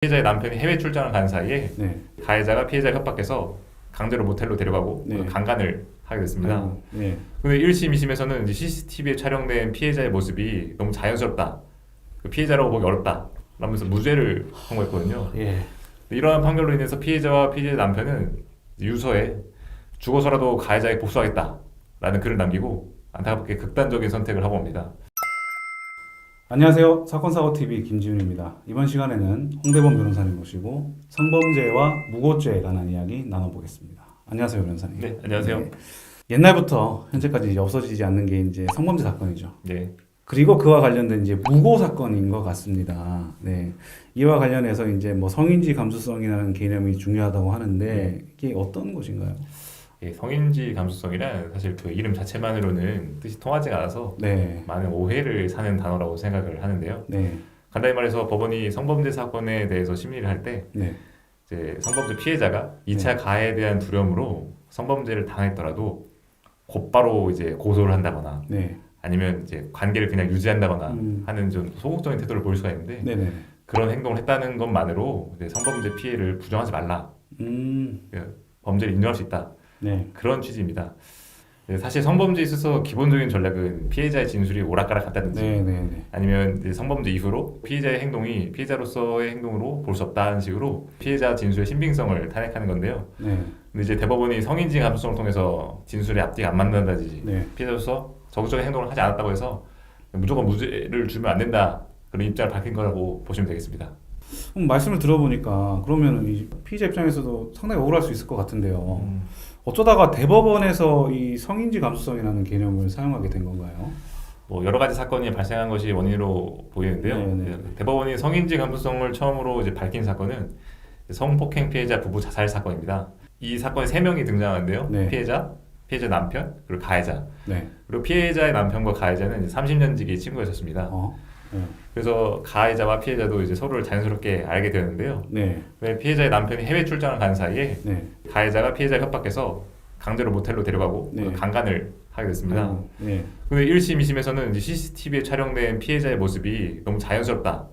피해자의 남편이 해외 출장을 간 사이에 네. 가해자가 피해자를 협박해서 강제로 모텔로 데려가고 네. 강간을 하게 됐습니다. 네. 근데 1심, 2심에서는 이제 CCTV에 촬영된 피해자의 모습이 너무 자연스럽다, 그 피해자라고 보기 어렵다 라면서 무죄를 선고했거든요. 예. 이러한 판결로 인해서 피해자와 피해자의 남편은 유서에 죽어서라도 가해자에게 복수하겠다 라는 글을 남기고 안타깝게 극단적인 선택을 하고 옵니다. 안녕하세요. 사건사고TV 김지훈입니다. 이번 시간에는 홍대범 변호사님 모시고 성범죄와 무고죄에 관한 이야기 나눠보겠습니다. 안녕하세요, 변호사님. 네, 안녕하세요. 네. 옛날부터 현재까지 이제 없어지지 않는 게 이제 성범죄 사건이죠. 네. 그리고 그와 관련된 이제 무고 사건인 것 같습니다. 네. 이와 관련해서 이제 뭐 성인지 감수성이라는 개념이 중요하다고 하는데 이게 어떤 것인가요? 예, 성인지 감수성이란 사실 그 이름 자체만으로는 뜻이 통하지 않아서 네. 많은 오해를 사는 단어라고 생각을 하는데요. 네. 간단히 말해서 법원이 성범죄 사건에 대해서 심리를 할 때 네. 이제 성범죄 피해자가 2차 가해에 대한 두려움으로 성범죄를 당했더라도 곧바로 이제 고소를 한다거나 네. 아니면 이제 관계를 그냥 유지한다거나 음. 하는 좀 소극적인 태도를 보일 수가 있는데 네네. 그런 행동을 했다는 것만으로 이제 성범죄 피해를 부정하지 말라, 범죄를 인정할 수 있다, 네. 그런 취지입니다. 사실 성범죄에 있어서 기본적인 전략은 피해자의 진술이 오락가락한다든지 네네네. 아니면 이제 성범죄 이후로 피해자의 행동이 피해자로서의 행동으로 볼 수 없다는 식으로 피해자 진술의 신빙성을 탄핵하는 건데요. 네. 근데 이제 대법원이 성인지 감수성을 통해서 진술의 앞뒤가 안 맞는다든지 네. 피해자로서 적극적인 행동을 하지 않았다고 해서 무조건 무죄를 주면 안 된다, 그런 입장을 밝힌 거라고 보시면 되겠습니다. 말씀을 들어보니까 그러면 이 피의자 입장에서도 상당히 억울할 수 있을 것 같은데요. 어쩌다가 대법원에서 이 성인지 감수성이라는 개념을 사용하게 된 건가요? 뭐 여러 가지 사건이 발생한 것이 원인으로 보이는데요. 네네. 대법원이 성인지 감수성을 처음으로 이제 밝힌 사건은 성폭행 피해자 부부 자살 사건입니다. 이 사건에 3명이 등장하는데요. 네. 피해자 남편, 그리고 가해자. 네. 그리고 피해자의 남편과 가해자는 이제 30년 지기 친구였었습니다. 네. 그래서 가해자와 피해자도 이제 서로를 자연스럽게 알게 되는데요. 네. 피해자의 남편이 해외 출장을 간 사이에 네. 가해자가 피해자를 협박해서 강제로 모텔로 데려가고 네. 강간을 하게 됐습니다. 네. 근데 1심, 2심에서는 이제 CCTV에 촬영된 피해자의 모습이 너무 자연스럽다,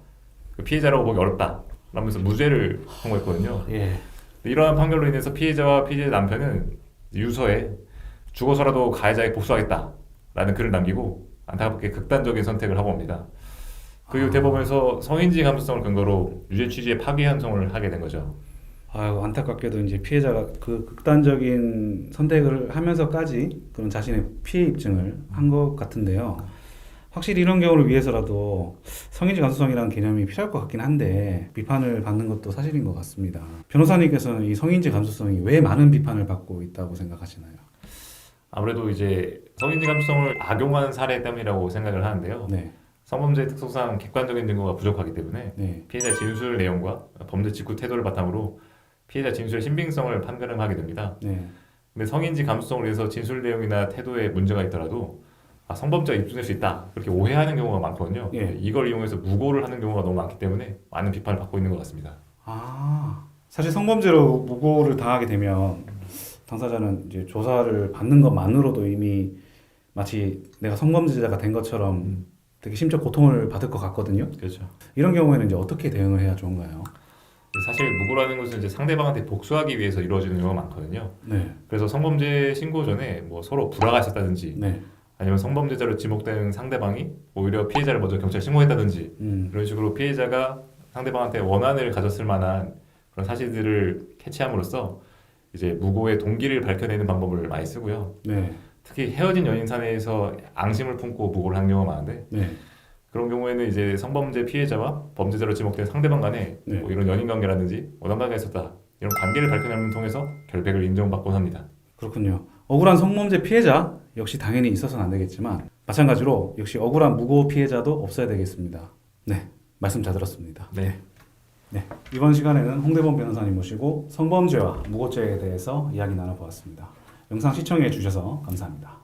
그 피해자라고 보기 어렵다 라면서 무죄를 선고했거든요. 예. 이러한 판결로 인해서 피해자와 피해자의 남편은 유서에 죽어서라도 가해자에게 복수하겠다 라는 글을 남기고 안타깝게 극단적인 선택을 하고 옵니다. 그리고 대법원에서 성인지 감수성을 근거로 유죄 취지의 파기환송을 하게 된 거죠. 아유, 안타깝게도 이제 피해자가 그 극단적인 선택을 하면서까지 그런 자신의 피해 입증을 한 것 같은데요. 확실히 이런 경우를 위해서라도 성인지 감수성이라는 개념이 필요할 것 같긴 한데 비판을 받는 것도 사실인 것 같습니다. 변호사님께서는 이 성인지 감수성이 왜 많은 비판을 받고 있다고 생각하시나요? 아무래도 이제 성인지 감수성을 악용한 사례 때문이라고 생각을 하는데요. 네. 성범죄 특성상 객관적인 증거가 부족하기 때문에 네. 피해자 진술 내용과 범죄 직후 태도를 바탕으로 피해자 진술의 신빙성을 판가름하게 됩니다. 네. 근데 성인지 감수성을 위해서 진술 내용이나 태도에 문제가 있더라도 성범죄가 입증될 수 있다, 그렇게 오해하는 경우가 많거든요. 예. 이걸 이용해서 무고를 하는 경우가 너무 많기 때문에 많은 비판을 받고 있는 것 같습니다. 사실 성범죄로 무고를 당하게 되면 당사자는 이제 조사를 받는 것만으로도 이미 마치 내가 성범죄자가 된 것처럼 되게 심적 고통을 받을 것 같거든요. 그렇죠. 이런 경우에는 이제 어떻게 대응을 해야 좋은가요? 사실 무고라는 것은 이제 상대방한테 복수하기 위해서 이루어지는 경우가 많거든요. 네. 그래서 성범죄 신고 전에 뭐 서로 불화가 있었다든지 네. 아니면 성범죄자로 지목된 상대방이 오히려 피해자를 먼저 경찰에 신고했다든지 이런 식으로 피해자가 상대방한테 원한을 가졌을 만한 그런 사실들을 캐치함으로써 이제 무고의 동기를 밝혀내는 방법을 많이 쓰고요. 네. 특히 헤어진 연인 사내에서 앙심을 품고 무고를 하는 경우가 많은데 네. 그런 경우에는 이제 성범죄 피해자와 범죄자로 지목된 상대방 간에 네. 뭐 이런 연인 관계라든지 원한 관계가 있었다, 이런 관계를 밝혀내는 통해서 결백을 인정받곤 합니다. 그렇군요. 억울한 성범죄 피해자 역시 당연히 있어서는 안 되겠지만 마찬가지로 역시 억울한 무고 피해자도 없어야 되겠습니다. 네. 말씀 잘 들었습니다. 네. 네. 이번 시간에는 홍대범 변호사님 모시고 성범죄와 무고죄에 대해서 이야기 나눠보았습니다. 영상 시청해 주셔서 감사합니다.